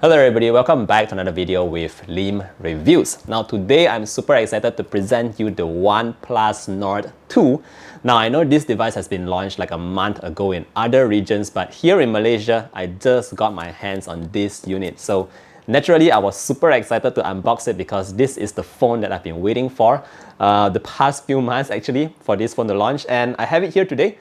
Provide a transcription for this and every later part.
Hello everybody, welcome back to another video with Lim Reviews. Now today I'm super excited to present you the OnePlus Nord 2. Now I know this device has been launched like a month ago in other regions, but here in Malaysia, I just got my hands on this unit. So naturally, I was super excited to unbox it because this is the phone that I've been waiting for the past few months actually for this phone to launch, and I have it here today.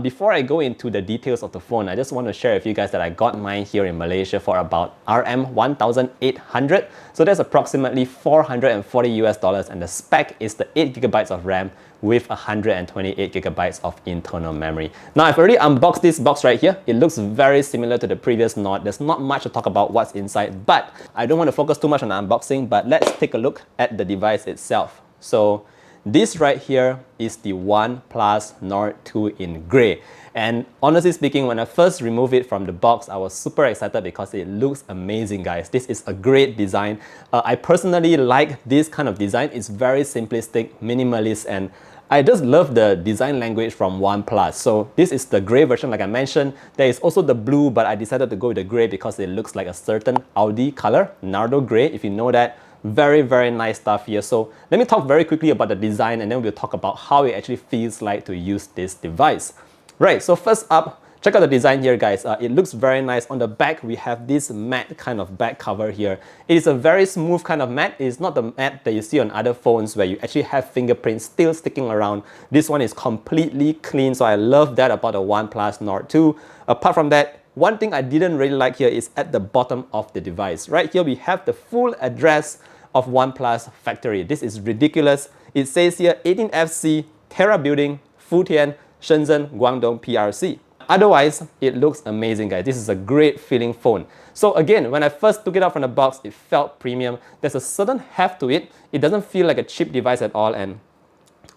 Before I go into the details of the phone, I just want to share with you guys that I got mine here in Malaysia for about RM 1,800. So that's approximately $440 and the spec is the 8GB of RAM with 128GB of internal memory. Now I've already unboxed this box right here. It looks very similar to the previous Nord. There's not much to talk about what's inside, but I don't want to focus too much on the unboxing, but let's take a look at the device itself. So this right here is the OnePlus Nord 2 in grey. And honestly speaking, when I first removed it from the box, I was super excited because it looks amazing, guys. This is a great design. I personally like this kind of design. It's very simplistic, minimalist, and I just love the design language from OnePlus. So this is the grey version like I mentioned. There is also the blue, but I decided to go with the grey because it looks like a certain Audi color, Nardo grey, if you know that. Very nice stuff here. So let me talk very quickly about the design and then we'll talk about how it actually feels like to use this device. Right, so first up, check out the design here, guys. It looks very nice. On the back, we have this matte kind of back cover here. It is a very smooth kind of matte. It's not the matte that you see on other phones where you actually have fingerprints still sticking around. This one is completely clean, so I love that about the OnePlus Nord 2. Apart from that, one thing I didn't really like here is at the bottom of the device. Right here, we have the full address of OnePlus factory. This is ridiculous. It says here 18FC, Terra Building, Futian, Shenzhen, Guangdong, PRC. Otherwise, it looks amazing, guys. This is a great feeling phone. So again, when I first took it out from the box, it felt premium. There's a certain heft to it. It doesn't feel like a cheap device at all. And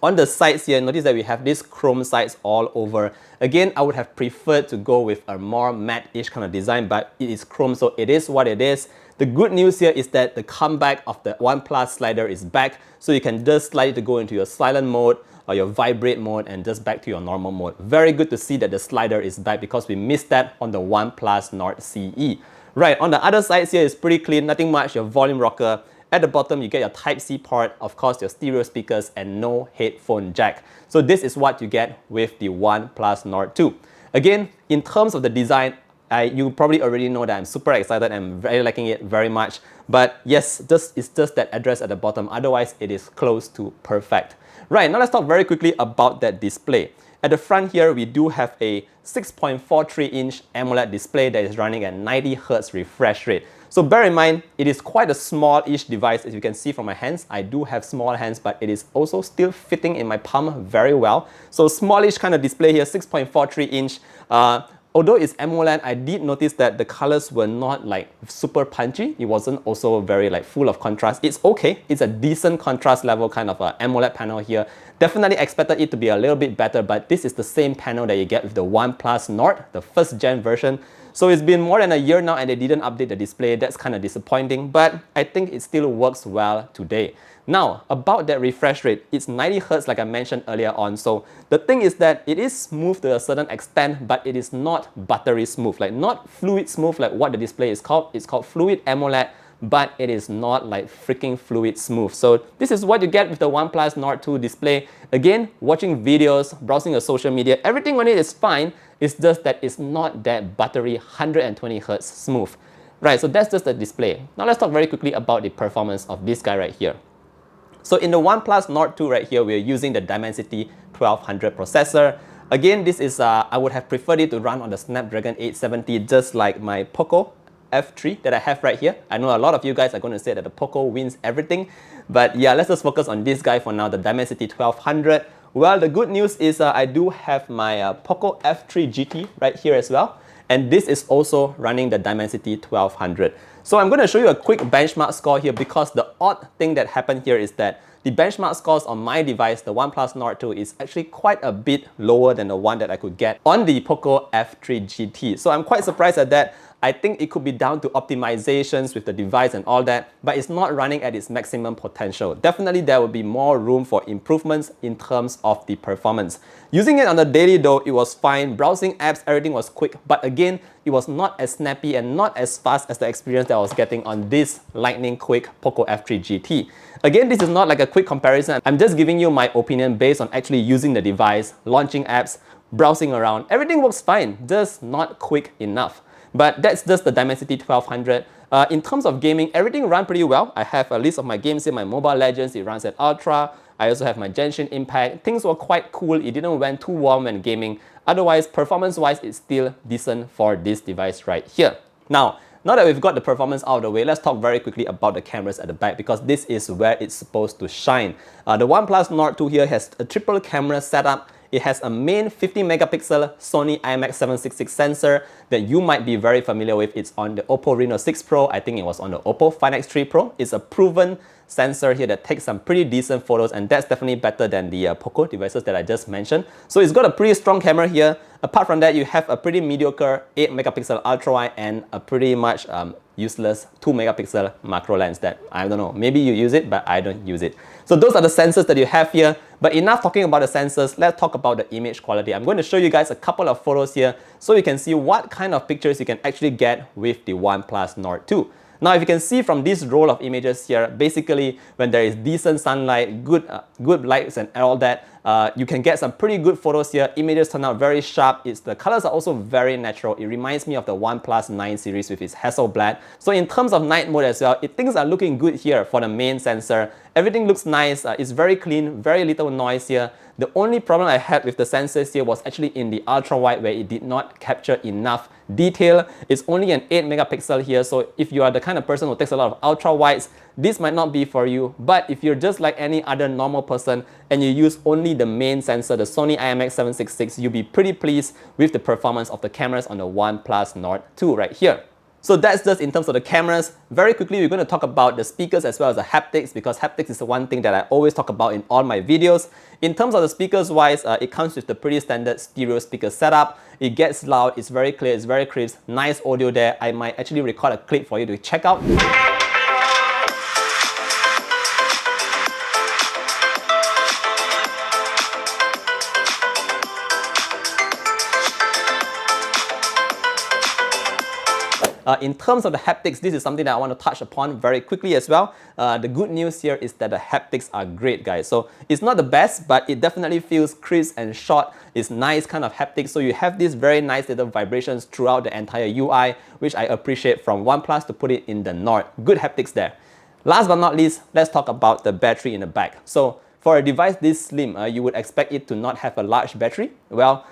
on the sides here, notice that we have these chrome sides all over. Again, I would have preferred to go with a more matte-ish kind of design, but it is chrome, so it is what it is. The good news here is that the comeback of the OnePlus slider is back, so you can just slide it to go into your silent mode or your vibrate mode and just back to your normal mode. Very good to see that the slider is back because we missed that on the OnePlus Nord CE. Right, on the other sides here is pretty clean, nothing much, your volume rocker. At the bottom, you get your Type-C port, of course, your stereo speakers, and no headphone jack. So this is what you get with the OnePlus Nord 2. Again, in terms of the design, you probably already know that I'm super excited and very liking it very much. But yes, it's just that address at the bottom. Otherwise, it is close to perfect. Right, now let's talk very quickly about that display. At the front here, we do have a 6.43-inch AMOLED display that is running at 90Hz refresh rate. So bear in mind, it is quite a small-ish device. As you can see from my hands, I do have small hands, but it is also still fitting in my palm very well. So smallish kind of display here, 6.43-inch. Although it's AMOLED, I did notice that the colors were not like super punchy. It wasn't also very like full of contrast. It's okay. It's a decent contrast level kind of AMOLED panel here. Definitely expected it to be a little bit better, but this is the same panel that you get with the OnePlus Nord, the first gen version. So it's been more than a year now and they didn't update the display. That's kind of disappointing, but I think it still works well today. Now, about that refresh rate, it's 90Hz like I mentioned earlier on. So the thing is that it is smooth to a certain extent, but it is not buttery smooth, like not fluid smooth like what the display is called. It's called Fluid AMOLED, but it is not like freaking fluid smooth. So this is what you get with the OnePlus Nord 2 display. Again, watching videos, browsing your social media, everything on it is fine. It's just that it's not that buttery 120Hz smooth. Right, so that's just the display. Now let's talk very quickly about the performance of this guy right here. So in the OnePlus Nord 2 right here, we're using the Dimensity 1200 processor. Again, this is, I would have preferred it to run on the Snapdragon 870, just like my Poco F3 that I have right here. I know a lot of you guys are going to say that the Poco wins everything, but yeah, let's just focus on this guy for now, the Dimensity 1200. Well, the good news is I do have my Poco F3 GT right here as well, and this is also running the Dimensity 1200. So I'm going to show you a quick benchmark score here because the odd thing that happened here is that the benchmark scores on my device, the OnePlus Nord 2, is actually quite a bit lower than the one that I could get on the Poco F3 GT. So I'm quite surprised at that. I think it could be down to optimizations with the device and all that, but it's not running at its maximum potential. Definitely there will be more room for improvements in terms of the performance. Using it on the daily though, it was fine. Browsing apps, everything was quick, but again, it was not as snappy and not as fast as the experience that I was getting on this lightning quick Poco F3 GT. Again, this is not like a quick comparison. I'm just giving you my opinion based on actually using the device, launching apps, browsing around. Everything works fine, just not quick enough. But that's just the Dimensity 1200. In terms of gaming, everything ran pretty well. I have a list of my games here, my Mobile Legends, it runs at Ultra. I also have my Genshin Impact. Things were quite cool. It didn't went too warm when gaming. Otherwise, performance-wise, it's still decent for this device right here. Now that we've got the performance out of the way, let's talk very quickly about the cameras at the back because this is where it's supposed to shine. The OnePlus Nord 2 here has a triple camera setup. It has a main 50 megapixel Sony IMX766 sensor that you might be very familiar with. It's on the Oppo Reno 6 Pro. I think it was on the Oppo Find X3 Pro. It's a proven sensor here that takes some pretty decent photos, and that's definitely better than the Poco devices that I just mentioned. So it's got a pretty strong camera here. Apart from that, you have a pretty mediocre 8 megapixel ultra wide and a pretty much useless 2 megapixel macro lens that I don't know, maybe you use it, but I don't use it. So those are the sensors that you have here. But enough talking about the sensors, let's talk about the image quality. I'm going to show you guys a couple of photos here so you can see what kind of pictures you can actually get with the OnePlus Nord 2. Now, if you can see from this roll of images here, basically when there is decent sunlight, good lights and all that, you can get some pretty good photos here. Images turn out very sharp. The colors are also very natural. It reminds me of the OnePlus 9 series with its Hasselblad. So in terms of night mode as well, things are looking good here for the main sensor. Everything looks nice. It's very clean, very little noise here. The only problem I had with the sensors here was actually in the ultra wide where it did not capture enough detail. It's only an 8 megapixel here, so if you are the kind of person who takes a lot of ultra wides, this might not be for you. But if you're just like any other normal person and you use only the main sensor, the Sony IMX766, you'll be pretty pleased with the performance of the cameras on the OnePlus Nord 2 right here. So that's just in terms of the cameras. Very quickly, we're going to talk about the speakers as well as the haptics, because haptics is the one thing that I always talk about in all my videos. In terms of the speakers wise, it comes with the pretty standard stereo speaker setup. It gets loud, it's very clear, it's very crisp, nice audio there. I might actually record a clip for you to check out. In terms of the haptics, this is something that I want to touch upon very quickly as well. The good news here is that the haptics are great, guys. So it's not the best, but it definitely feels crisp and short. It's nice kind of haptics. So you have these very nice little vibrations throughout the entire UI, which I appreciate from OnePlus to put it in the Nord. Good haptics there. Last but not least, let's talk about the battery in the back. So for a device this slim, you would expect it to not have a large battery. Well,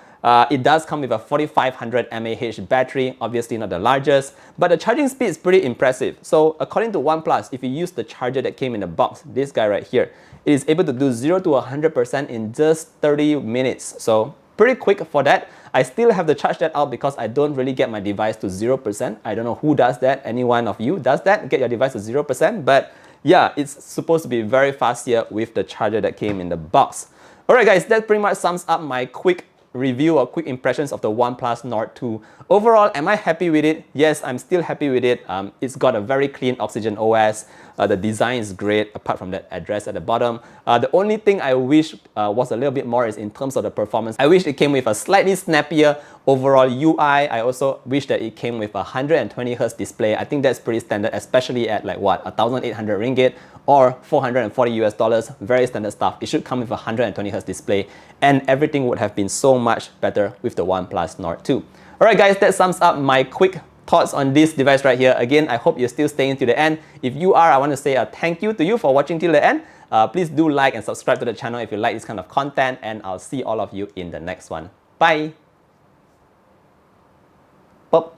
it does come with a 4500 mAh battery, obviously not the largest, but the charging speed is pretty impressive. So according to OnePlus, if you use the charger that came in the box, this guy right here, it is able to do 0 to 100% in just 30 minutes. So pretty quick for that. I still have to charge that out because I don't really get my device to 0%. I don't know who does that. Any one of you does that? Get your device to 0%. But yeah, it's supposed to be very fast here with the charger that came in the box. Alright guys, that pretty much sums up my quick review or quick impressions of the OnePlus Nord 2. Overall, am I happy with it? Yes, I'm still happy with it. It's got a very clean Oxygen OS. The design is great, apart from that address at the bottom. The only thing I wish was a little bit more is in terms of the performance. I wish it came with a slightly snappier overall UI. I also wish that it came with a 120Hz display. I think that's pretty standard, especially at like what, 1,800 ringgit or $440 US. Very standard stuff. It should come with a 120Hz display, and everything would have been so much better with the OnePlus Nord 2. Alright guys, that sums up my quick thoughts on this device right here. Again, I hope you're still staying to the end. If you are, I want to say a thank you to you for watching till the end. Please do like and subscribe to the channel if you like this kind of content, and I'll see all of you in the next one. Bye! Pop.